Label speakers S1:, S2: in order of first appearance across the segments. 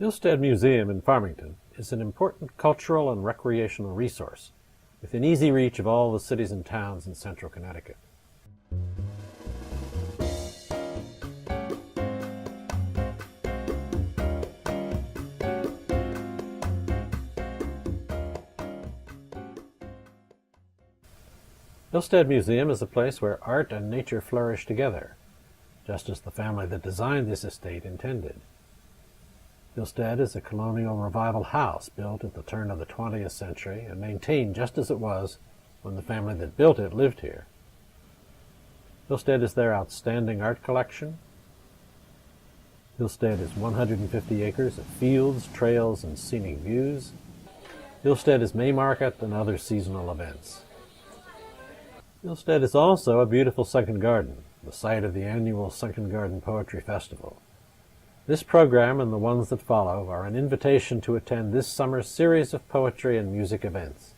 S1: Hill-Stead Museum in Farmington is an important cultural and recreational resource within easy reach of all the cities and towns in central Connecticut. Hill-Stead Museum is a place where art and nature flourish together, just as the family that designed this estate intended. Hill-Stead is a colonial revival house built at the turn of the 20th century and maintained just as it was when the family that built it lived here. Hill-Stead is their outstanding art collection. Hill-Stead is 150 acres of fields, trails, and scenic views. Hill-Stead is May Market and other seasonal events. Hill-Stead is also a beautiful sunken garden, the site of the annual Sunken Garden Poetry Festival. This program and the ones that follow are an invitation to attend this summer's series of poetry and music events.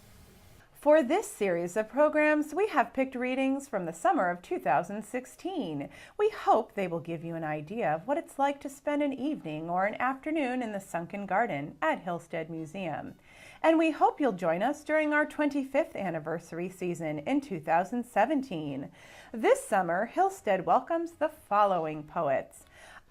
S2: For this series of programs, we have picked readings from the summer of 2016. We hope they will give you an idea of what it's like to spend an evening or an afternoon in the Sunken Garden at Hill-Stead Museum. And we hope you'll join us during our 25th anniversary season in 2017. This summer, Hill-Stead welcomes the following poets.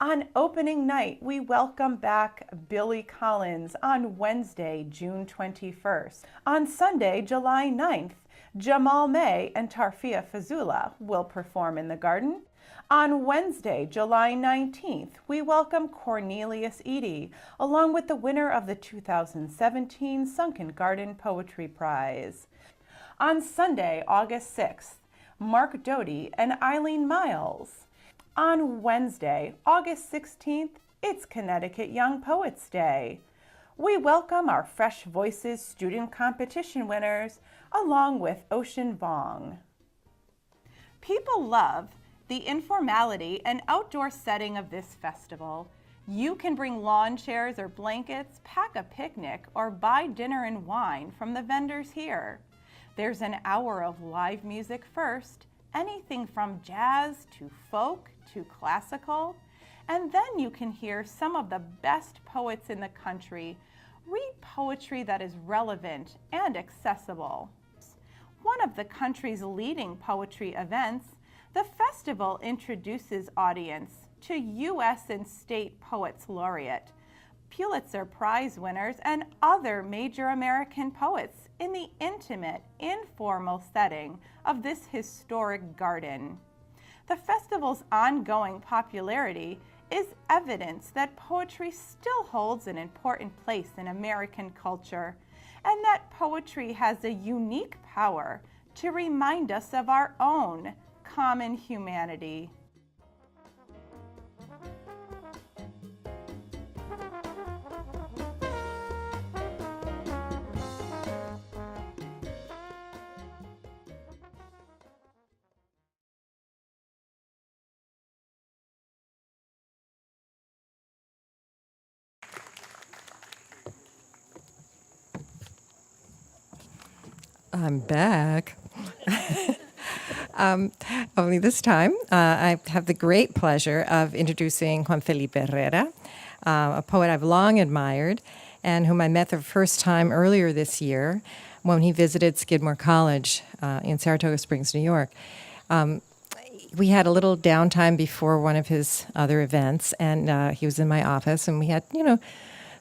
S2: On opening night, we welcome back Billy Collins on Wednesday, June 21st. On Sunday, July 9th, Jamal May and Tarfia Fazula will perform in the garden. On Wednesday, July 19th, we welcome Cornelius Eady, along with the winner of the 2017 Sunken Garden Poetry Prize. On Sunday, August 6th, Mark Doty and Eileen Miles. On Wednesday, August 16th, it's Connecticut Young Poets Day. We welcome our Fresh Voices student competition winners, along with Ocean Vong. People love the informality and outdoor setting of this festival. You can bring lawn chairs or blankets, pack a picnic, or buy dinner and wine from the vendors here. There's an hour of live music first, anything from jazz to folk to classical, and then you can hear some of the best poets in the country read poetry that is relevant and accessible. One of the country's leading poetry events, the festival introduces audience to U.S. and state poets laureate, Pulitzer Prize winners, and other major American poets in the intimate, informal setting of this historic garden. The festival's ongoing popularity is evidence that poetry still holds an important place in American culture, and that poetry has a unique power to remind us of our own common humanity.
S3: I'm back. Only this time, I have the great pleasure of introducing Juan Filipe Herrera, a poet I've long admired and whom I met the first time earlier this year when he visited Skidmore College in Saratoga Springs, New York. We had a little downtime before one of his other events, and he was in my office, and we had,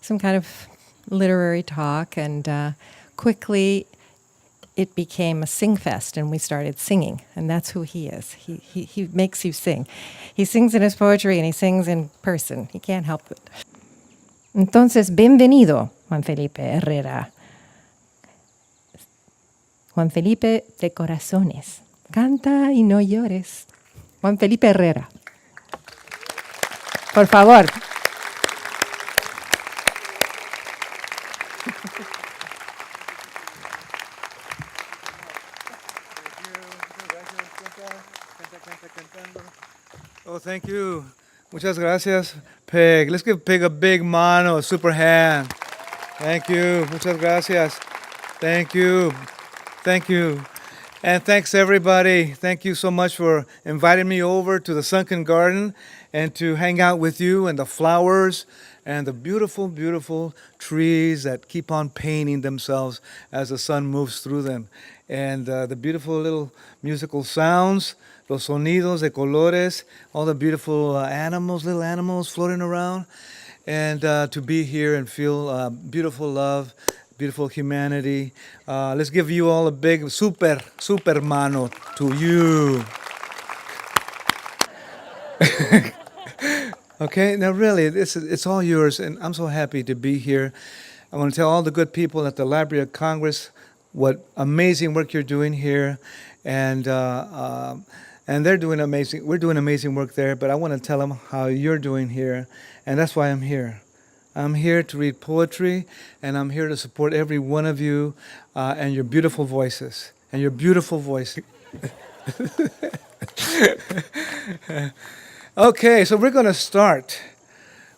S3: some kind of literary talk, and quickly it became a sing fest, and we started singing, and that's who he is. He makes you sing. He sings in his poetry, and he sings in person. He can't help it. Entonces, bienvenido, Juan Filipe Herrera. Juan Filipe de corazones. Canta y no llores. Juan Filipe Herrera. Por favor.
S4: Oh, thank you. Muchas gracias, Peg. Let's give Peg a big mano, a super hand. Thank you. Muchas gracias. Thank you. Thank you. And thanks, everybody. Thank you so much for inviting me over to the Sunken Garden and to hang out with you and the flowers and the beautiful, beautiful trees that keep on painting themselves as the sun moves through them. And the beautiful little musical sounds, los sonidos de colores, all the beautiful animals, little animals floating around. And to be here and feel beautiful love, beautiful humanity. Let's give you all a big super mano to you. Okay, now really, it's all yours, and I'm so happy to be here. I want to tell all the good people at the Library of Congress what amazing work you're doing here, and they're doing amazing. We're doing amazing work there, but I want to tell them how you're doing here, and that's why I'm here. I'm here to read poetry, and I'm here to support every one of you and your beautiful voices, and your beautiful voice. Okay, so we're going to start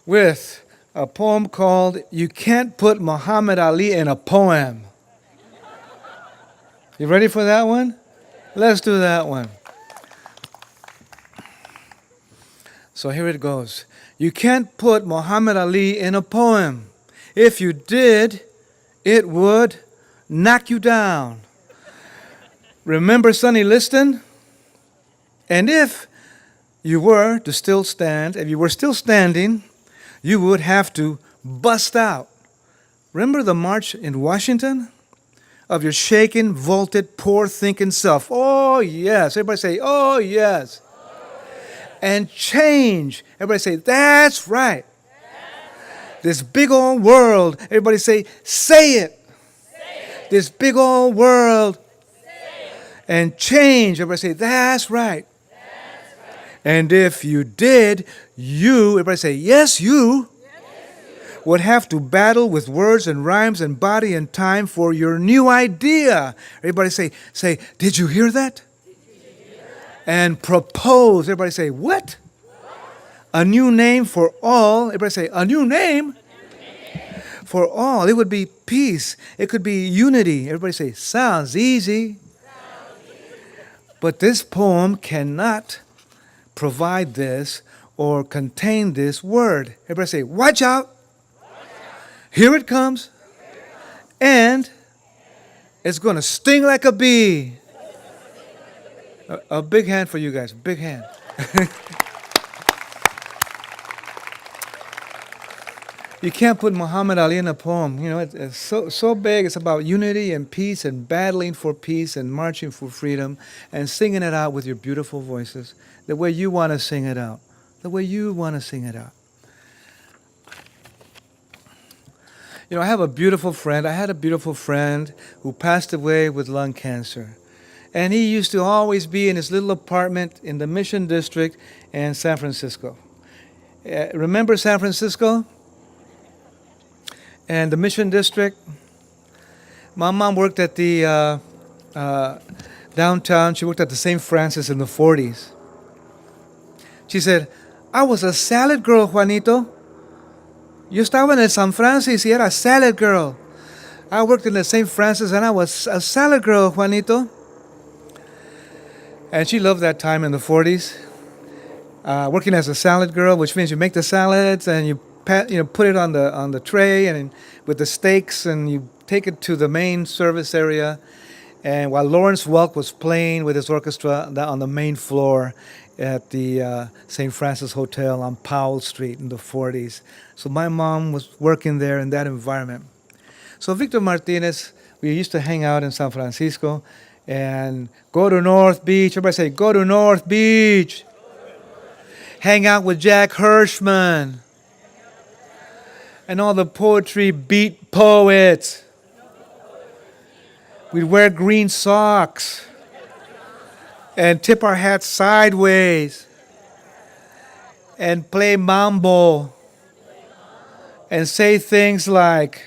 S4: with a poem called You Can't Put Muhammad Ali in a Poem. You ready for that one? Let's do that one. So here it goes. You can't put Muhammad Ali in a poem. If you did, it would knock you down. Remember Sonny Liston? And if you were still standing, you would have to bust out. Remember the march in Washington? Of your shaken, vaulted, poor thinking self. Oh, yes. Everybody say, oh, yes. And change. Everybody say, that's right. This big old world. Everybody say it. Say it. This big old world. And change. Everybody say, that's right. And if you did, everybody say, yes, you would have to battle with words and rhymes and body and time for your new idea. Everybody say, did you hear that? And propose. Everybody say, what? A new name for all. Everybody say, a new name for all. It would be peace. It could be unity. Everybody say, sounds easy. But this poem cannot provide this or contain this word. Everybody say, watch out. Here it comes. And it's going to sting like a bee. A big hand for you guys. Big hand. You can't put Muhammad Ali in a poem. You know, it's so big. It's about unity and peace and battling for peace and marching for freedom and singing it out with your beautiful voices the way you want to sing it out. The way you want to sing it out. You know, I had a beautiful friend who passed away with lung cancer. And he used to always be in his little apartment in the Mission District in San Francisco. Remember San Francisco? And the Mission District? My mom worked at the downtown. She worked at the St. Francis in the 40s. She said, I was a salad girl, Juanito. Yo estaba en el San Francis y era salad girl. I worked in the St. Francis and I was a salad girl, Juanito. And she loved that time in the 40s. Working as a salad girl, which means you make the salads and you put it on the tray and with the steaks, and you take it to the main service area. And while Lawrence Welk was playing with his orchestra on the main floor at the St. Francis Hotel on Powell Street in the 40s. So my mom was working there in that environment. So Victor Martinez, we used to hang out in San Francisco and go to North Beach. Everybody say, go to North Beach. Hang out with Jack Hirschman and all the poetry beat poets. We'd wear green socks and tip our hats sideways and play mambo and say things like,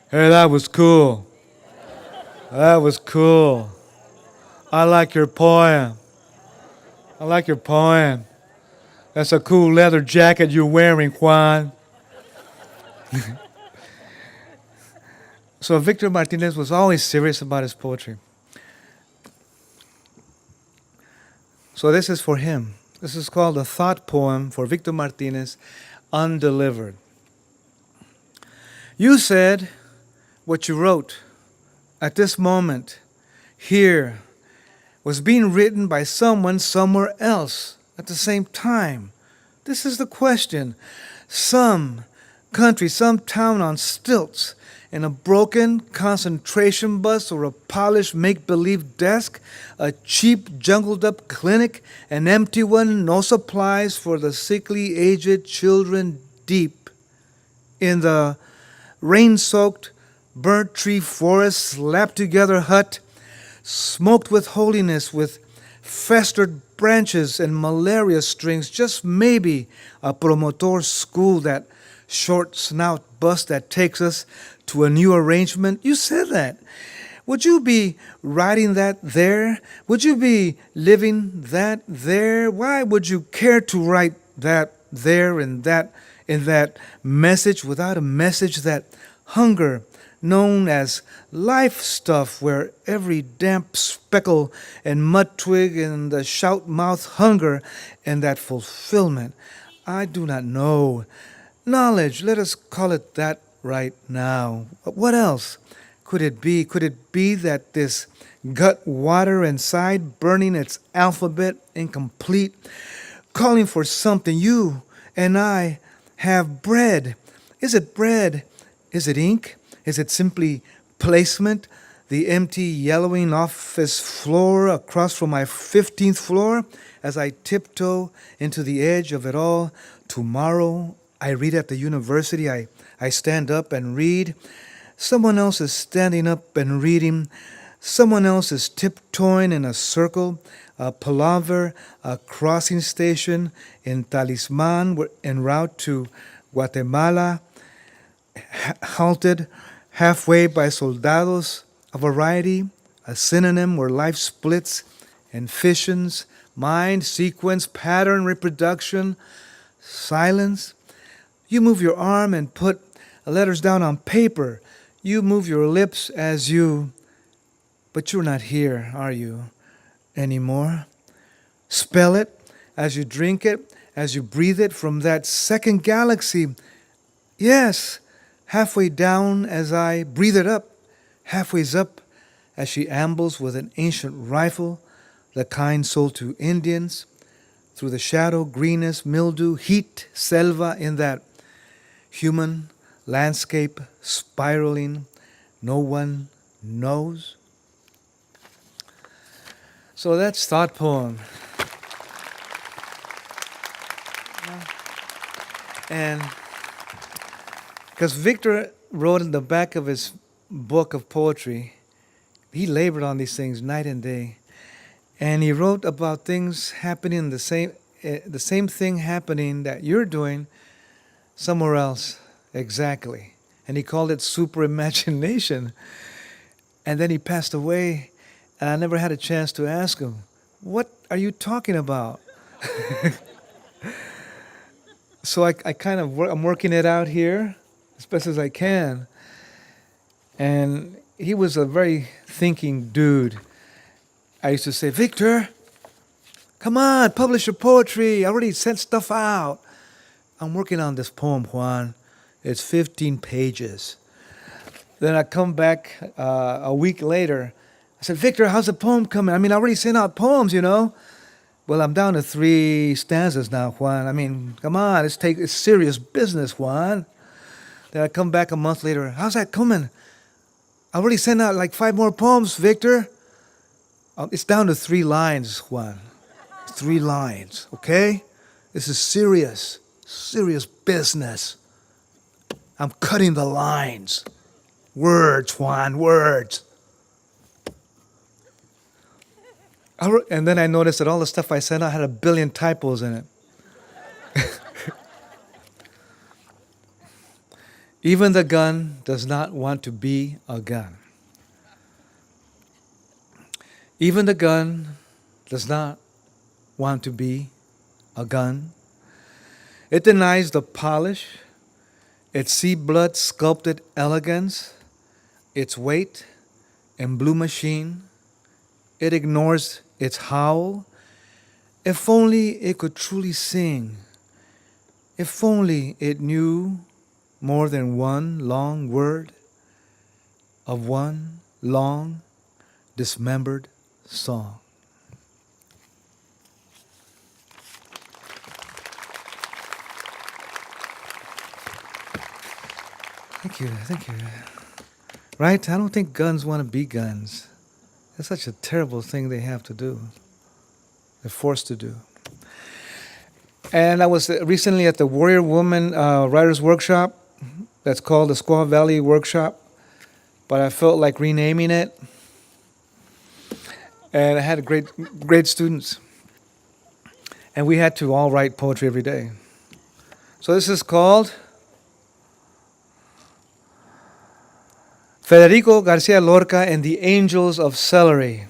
S4: hey, that was cool. That was cool. I like your poem. I like your poem. That's a cool leather jacket you're wearing, Juan. So Victor Martinez was always serious about his poetry. So this is for him. This is called a thought poem for Victor Martinez, Undelivered. You said what you wrote at this moment, here, was being written by someone somewhere else at the same time. This is the question. Some country, some town on stilts, in a broken concentration bus or a polished make-believe desk, a cheap, jungled-up clinic, an empty one, no supplies for the sickly, aged children deep in the rain-soaked, burnt tree forest, slapped-together hut, smoked with holiness, with festered branches and malaria strings, just maybe a promotor school, that short snout bus that takes us to a new arrangement. You said that. Would you be writing that there? Would you be living that there? Why would you care to write that there in that message without a message, that hunger known as life stuff, where every damp speckle and mud twig and the shout mouth hunger and that fulfillment? I do not know. Knowledge, let us call it that right now. What else could it be? Could it be that this gut water inside, burning its alphabet incomplete, calling for something? You and I have bread. Is it bread? Is it ink? Is it simply placement? The empty yellowing office floor across from my 15th floor as I tiptoe into the edge of it all. Tomorrow I read at the university. I stand up and read. Someone else is standing up and reading. Someone else is tiptoeing in a circle. A palaver, a crossing station in Talisman en route to Guatemala, halted halfway by soldados. A variety, a synonym where life splits and fissions, mind, sequence, pattern, reproduction, silence. You move your arm and put letters down on paper. You move your lips as you... But you're not here, are you, anymore? Spell it as you drink it, as you breathe it from that second galaxy. Yes, halfway down as I breathe it up, halfway's up as she ambles with an ancient rifle, the kind sold to Indians, through the shadow, greenness, mildew, heat, selva, in that human landscape spiraling, no one knows. So that's thought poem. And because Victor wrote in the back of his book of poetry, he labored on these things night and day. And he wrote about things happening, the same thing happening that you're doing somewhere else, exactly. And he called it super imagination. And then he passed away, and I never had a chance to ask him, what are you talking about? So I'm working it out here as best as I can. And he was a very thinking dude. I used to say, Victor, come on, publish your poetry. I already sent stuff out. I'm working on this poem, Juan. It's 15 pages. Then I come back a week later. I said, Victor, how's the poem coming? I mean, I already sent out poems, you know. Well, I'm down to 3 stanzas now, Juan. I mean, come on, it's serious business, Juan. Then I come back a month later. How's that coming? I already sent out like 5 more poems, Victor. It's down to 3 lines, Juan. 3 lines, okay? This is serious business. I'm cutting the lines. Words, Juan, words. And then I noticed that all the stuff I sent out had 1 billion typos in it. Even the gun does not want to be a gun. Even the gun does not want to be a gun. It denies the polish, its sea blood sculpted elegance, its weight and blue machine. It ignores its howl If only it could truly sing. If only it knew more than one long word of one long dismembered song. Thank you, thank you. Right? I don't think guns want to be guns. It's such a terrible thing they have to do. They're forced to do. And I was recently at the Warrior Woman Writers Workshop. That's called the Squaw Valley Workshop. But I felt like renaming it. And I had great students. And we had to all write poetry every day. So this is called Federico Garcia Lorca and the Angels of Celery.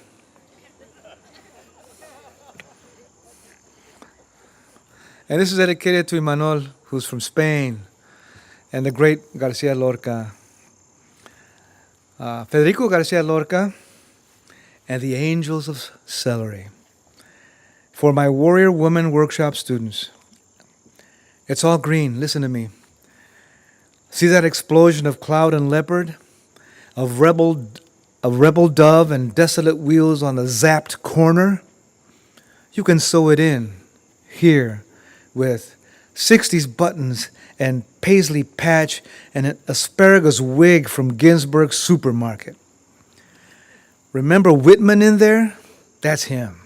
S4: And this is dedicated to Imanol, who's from Spain, and the great Garcia Lorca. Federico Garcia Lorca and the Angels of Celery. For my Warrior Woman Workshop students. It's all green, listen to me. See that explosion of cloud and leopard? Of rebel dove and desolate wheels on the zapped corner? You can sew it in, here, with 60s buttons and paisley patch and an asparagus wig from Ginsberg's supermarket. Remember Whitman in there? That's him.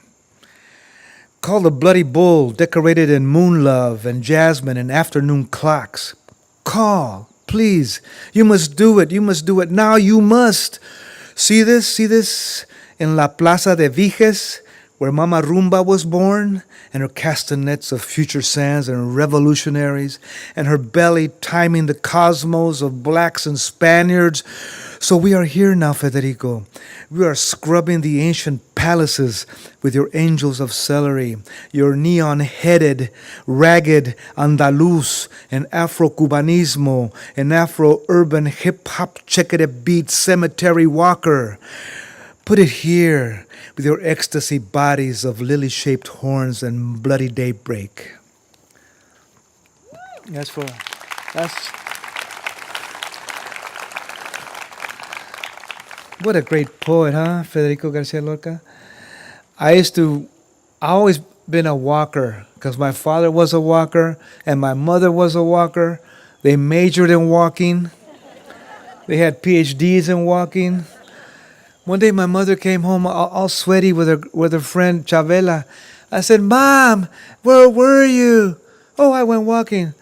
S4: Call the bloody bull decorated in moon love and jasmine and afternoon clocks. Call, please. You must do it. You must do it now. You must. See this in La Plaza de Viges, where Mama Rumba was born, and her castanets of future sands and revolutionaries, and her belly timing the cosmos of blacks and Spaniards. So we are here now, Federico. We are scrubbing the ancient palaces with your angels of celery, your neon-headed, ragged Andaluz and Afro-Cubanismo and Afro-urban hip-hop checked beat cemetery walker. Put it here with your ecstasy bodies of lily-shaped horns and bloody daybreak. That's what a great poet, huh, Federico Garcia Lorca? I always been a walker because my father was a walker and my mother was a walker. They majored in walking. They had PhDs in walking. One day my mother came home all sweaty with her friend Chavela. I said, "Mom, where were you?" "Oh, I went walking."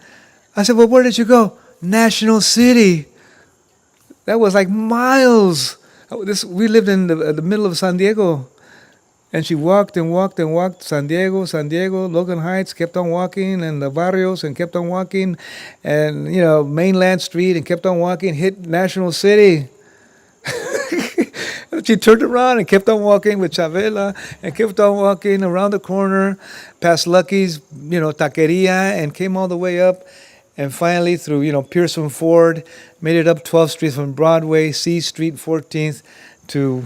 S4: I said, "Well, where did you go?" "National City." That was like miles. We lived in the middle of San Diego. And she walked and walked and walked. San Diego, Logan Heights, kept on walking, and the barrios, and kept on walking. And, Mainland Street, and kept on walking, hit National City. She turned around and kept on walking with Chavela, and kept on walking around the corner, past Lucky's, taqueria, and came all the way up. And finally, through, Pearson Ford, made it up 12th Street from Broadway, C Street, 14th, to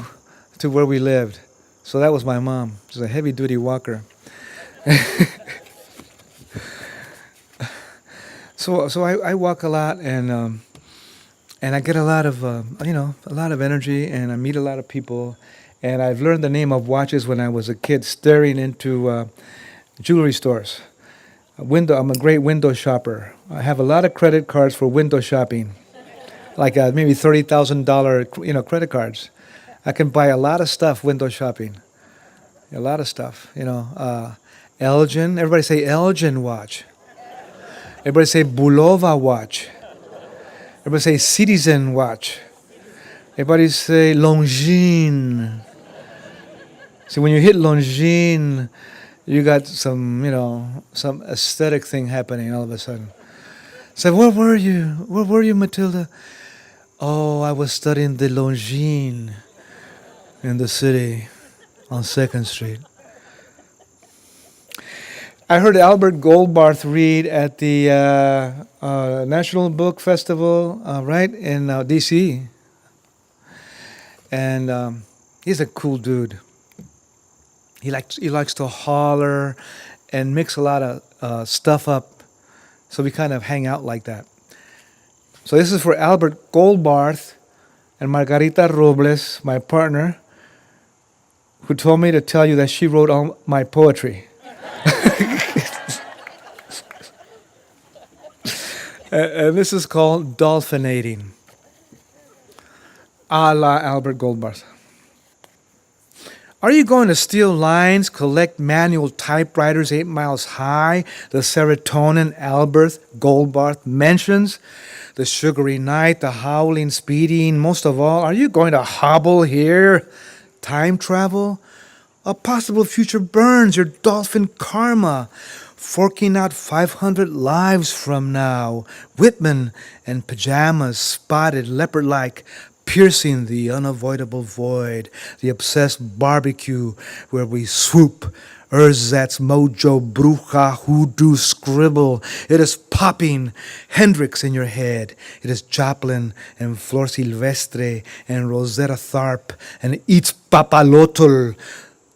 S4: where we lived. So that was my mom. She was a heavy-duty walker. So I walk a lot, and I get a lot of energy, and I meet a lot of people. And I've learned the name of watches when I was a kid, staring into jewelry stores. I'm a great window shopper. I have a lot of credit cards for window shopping, like maybe $30,000, credit cards. I can buy a lot of stuff window shopping, a lot of stuff. Elgin. Everybody say Elgin watch. Everybody say Bulova watch. Everybody say Citizen watch. Everybody say Longines. See, when you hit Longines, you got some aesthetic thing happening all of a sudden. So where were you? Where were you, Matilda? Oh, I was studying the Longines in the city on 2nd Street. I heard Albert Goldbarth read at the National Book Festival, right, in D.C. And he's a cool dude. He likes to holler and mix a lot of stuff up. So we kind of hang out like that. So this is for Albert Goldbarth and Margarita Robles, my partner, who told me to tell you that she wrote all my poetry. And this is called Dolphinating, a la Albert Goldbarth. Are you going to steal lines, collect manual typewriters 8 miles high, the serotonin Albert Goldbarth mentions, the sugary night, the howling, speeding? Most of all, are you going to hobble here? Time travel? A possible future burns your dolphin karma, forking out 500 lives from now. Whitman and pajamas, spotted leopard-like, piercing the unavoidable void, the obsessed barbecue where we swoop. Erzatz, mojo, bruja, hoodoo, scribble. It is popping Hendrix in your head. It is Joplin and Flor Silvestre and Rosetta Tharpe and Eats Papalotl.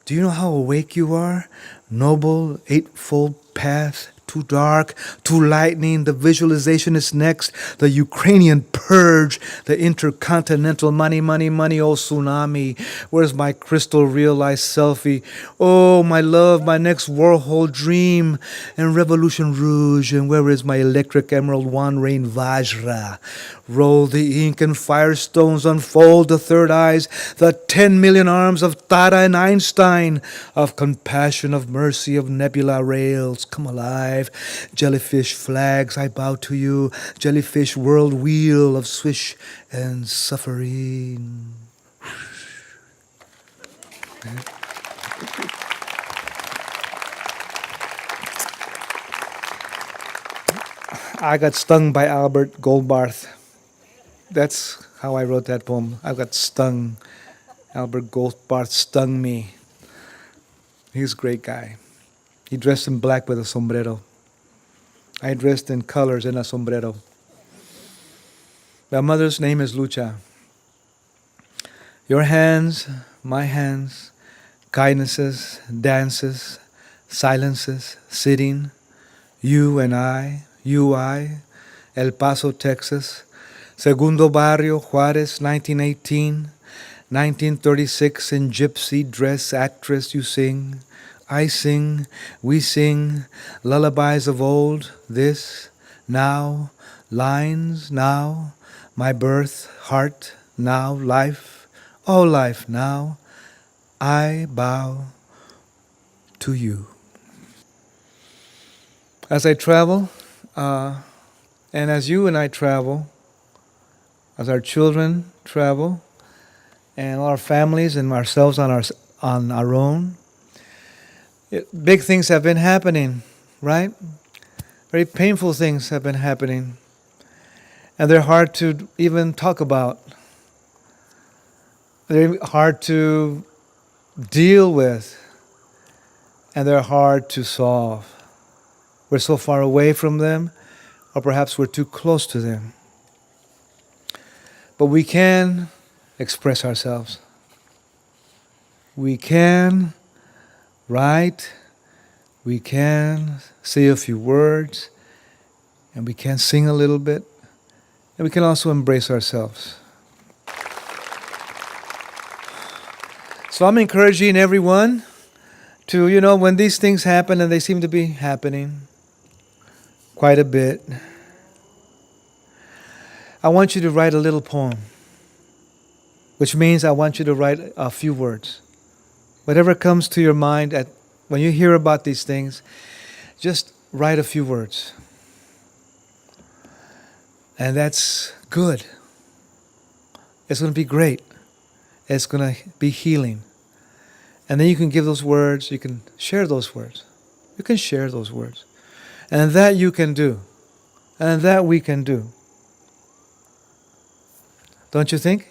S4: Do you know how awake you are? Noble, eightfold path, too dark, too lightning. The visualization is next. The Ukrainian purge, the intercontinental money, oh tsunami. Where's my crystal realized selfie? Oh, my love, my next Warhol dream. And Revolution Rouge. And where is my electric emerald one rain Vajra? Roll the ink and firestones, unfold the third eyes, the 10 million arms of Tara and Einstein, of compassion, of mercy, of nebula rails. Come alive. Jellyfish flags, I bow to you. Jellyfish world wheel of swish and suffering. I got stung by Albert Goldbarth. That's how I wrote that poem. I got stung. Albert Goldbarth stung me. He's a great guy. He dressed in black with a sombrero. I dressed in colors and a sombrero. My mother's name is Lucha. Your hands, my hands, kindnesses, dances, silences, sitting, you and I, El Paso, Texas, Segundo Barrio, Juarez, 1918, 1936, in gypsy dress, actress, you sing, I sing, we sing, lullabies of old, this, now, lines, now, my birth, heart, now, life, all life, now, I bow to you. As I travel, and as you and I travel, as our children travel, and our families and ourselves on our own, big things have been happening, right? Very painful things have been happening. And they're hard to even talk about. They're hard to deal with. And they're hard to solve. We're so far away from them, or perhaps we're too close to them. But we can express ourselves. We can write. We can say a few words. And we can sing a little bit. And we can also embrace ourselves. So I'm encouraging everyone to, when these things happen, and they seem to be happening quite a bit, I want you to write a little poem, which means I want you to write a few words. Whatever comes to your mind when you hear about these things, just write a few words. And that's good. It's going to be great. It's going to be healing. And then you can give those words, you can share those words. You can share those words. And that you can do. And that we can do. Don't you think?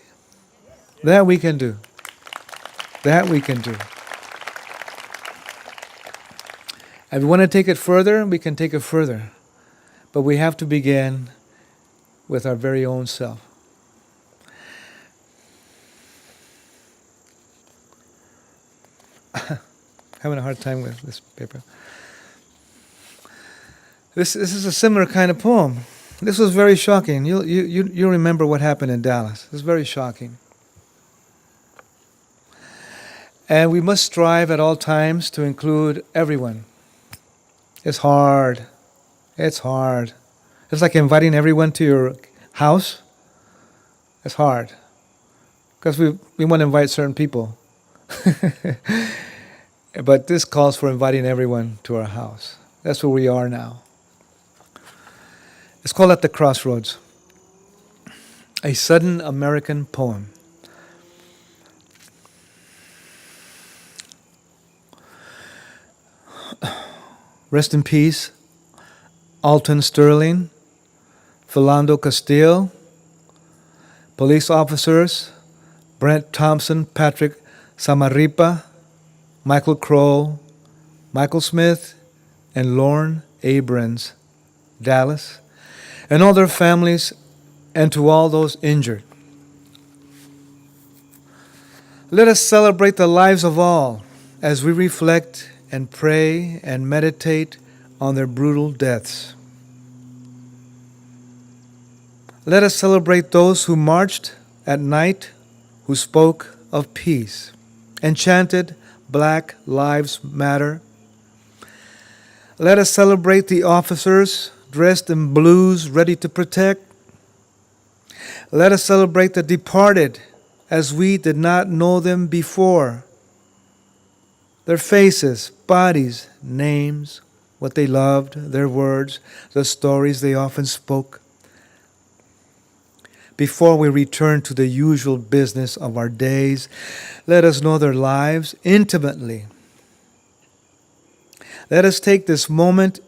S4: That we can do. That we can do. If we want to take it further, we can take it further. But we have to begin with our very own self. having a hard time with this paper. This is a similar kind of poem. This was very shocking. You remember what happened in Dallas. It was very shocking. And we must strive at all times to include everyone. It's hard. It's hard. It's like inviting everyone to your house. It's hard. Because we want to invite certain people. But this calls for inviting everyone to our house. That's where we are now. It's called At the Crossroads. A Sudden American Poem. Rest in peace, Alton Sterling, Philando Castile, police officers, Brent Thompson, Patrick Samarripa, Michael Crow, Michael Smith, and Lorne Abrams, Dallas, and all their families, and to all those injured. Let us celebrate the lives of all as we reflect and pray and meditate on their brutal deaths. Let us celebrate those who marched at night, who spoke of peace and chanted Black Lives Matter. Let us celebrate the officers dressed in blues, ready to protect. Let us celebrate the departed as we did not know them before. Their faces, bodies, names, what they loved, their words, the stories they often spoke. Before we return to the usual business of our days, let us know their lives intimately. Let us take this moment,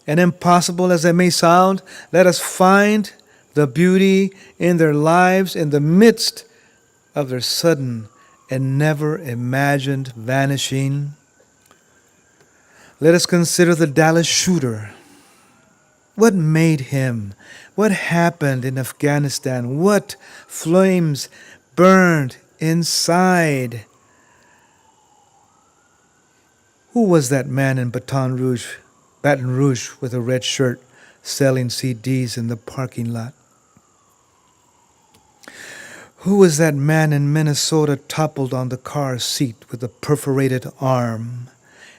S4: and impossible as it may sound, let us find the beauty in their lives in the midst of their sudden and never imagined vanishing. Let us consider the Dallas shooter. What made him? What happened in Afghanistan? What flames burned inside? Who was that man in Baton Rouge with a red shirt selling CDs in the parking lot? Who was that man in Minnesota toppled on the car seat with a perforated arm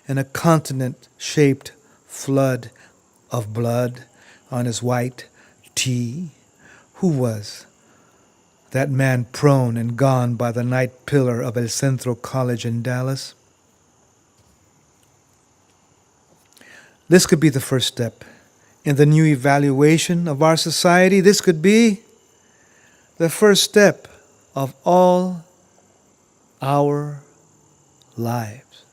S4: and a continent-shaped flood of blood on his white tee? Who was that man prone and gone by the night pillar of El Centro College in Dallas? This could be the first step in the new evaluation of our society. This could be the first step of all our lives.